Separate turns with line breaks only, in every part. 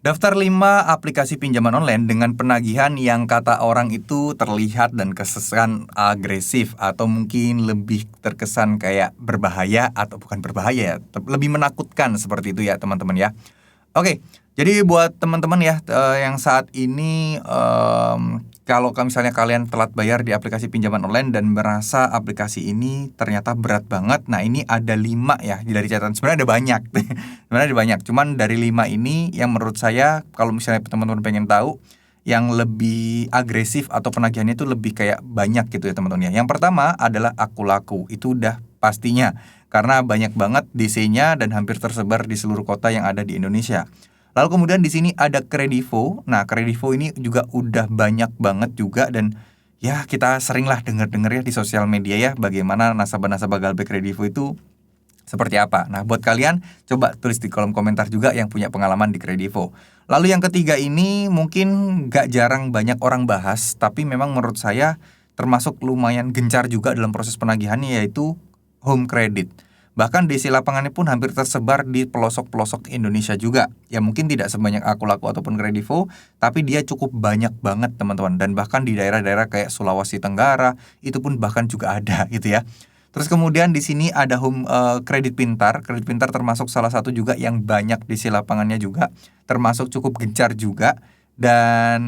Daftar 5 aplikasi pinjaman online dengan penagihan yang kata orang itu terlihat dan kesan agresif atau mungkin lebih terkesan kayak berbahaya atau bukan berbahaya ya, lebih menakutkan seperti itu ya teman-teman ya. Oke, jadi buat teman-teman ya yang saat ini kalau misalnya kalian telat bayar di aplikasi pinjaman online dan merasa aplikasi ini ternyata berat banget. Nah, ini ada 5 ya dari catatan. Sebenarnya ada banyak. Sebenarnya ada banyak. Cuman dari 5 ini yang menurut saya kalau misalnya teman-teman pengen tahu yang lebih agresif atau penagihannya itu lebih kayak banyak gitu ya teman-teman ya. Yang pertama adalah Aku Laku. Itu udah pastinya karena banyak banget DC-nya dan hampir tersebar di seluruh kota yang ada di Indonesia. Lalu kemudian di sini ada Kredivo. Nah, Kredivo ini juga udah banyak banget juga dan ya kita seringlah dengar-dengar ya di sosial media ya bagaimana nasabah-nasabah Galbe Kredivo itu seperti apa. Nah, buat kalian coba tulis di kolom komentar juga yang punya pengalaman di Kredivo. Lalu yang ketiga ini mungkin gak jarang banyak orang bahas, tapi memang menurut saya termasuk lumayan gencar juga dalam proses penagihannya yaitu Home Credit. Bahkan DC lapangannya pun hampir tersebar di pelosok-pelosok Indonesia juga. Ya mungkin tidak sebanyak Aku Laku ataupun Kredivo, tapi dia cukup banyak banget teman-teman. Dan bahkan di daerah-daerah kayak Sulawesi Tenggara, itu pun bahkan juga ada gitu ya. Terus kemudian di sini ada Kredit Pintar. Kredit Pintar termasuk salah satu juga yang banyak DC lapangannya juga. Termasuk cukup gencar juga. Dan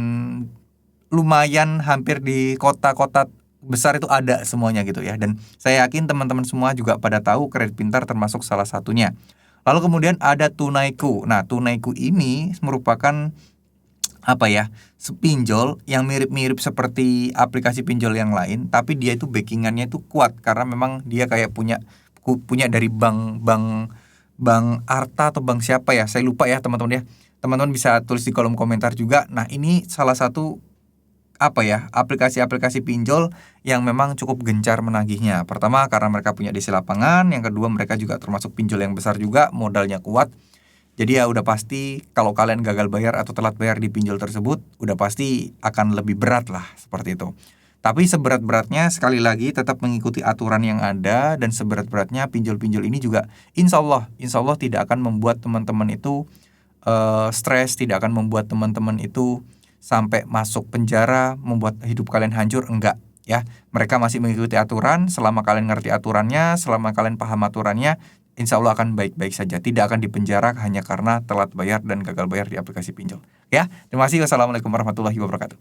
lumayan hampir di kota-kota besar itu ada semuanya gitu ya. Dan saya yakin teman-teman semua juga pada tahu Kredit Pintar termasuk salah satunya. Lalu kemudian ada Tunaiku. Nah, Tunaiku ini merupakan apa ya, pinjol yang mirip-mirip seperti aplikasi pinjol yang lain, tapi dia itu backingannya itu kuat karena memang dia kayak punya dari bank Arta atau bank siapa ya, saya lupa ya teman-teman ya. Teman-teman bisa tulis di kolom komentar juga. Nah, ini salah satu apa ya, aplikasi-aplikasi pinjol yang memang cukup gencar menagihnya. Pertama karena mereka punya DC lapangan, yang kedua mereka juga termasuk pinjol yang besar juga, modalnya kuat. Jadi ya udah pasti kalau kalian gagal bayar atau telat bayar di pinjol tersebut, udah pasti akan lebih berat lah seperti itu. Tapi seberat-beratnya sekali lagi tetap mengikuti aturan yang ada dan seberat-beratnya pinjol-pinjol ini juga insya Allah tidak akan membuat teman-teman itu stres, tidak akan membuat teman-teman itu sampai masuk penjara, membuat hidup kalian hancur, enggak ya. Mereka masih mengikuti aturan, selama kalian ngerti aturannya, selama kalian paham aturannya, insya Allah akan baik-baik saja. Tidak akan dipenjara hanya karena telat bayar dan gagal bayar di aplikasi pinjol. Ya, terima kasih. Wassalamualaikum warahmatullahi wabarakatuh.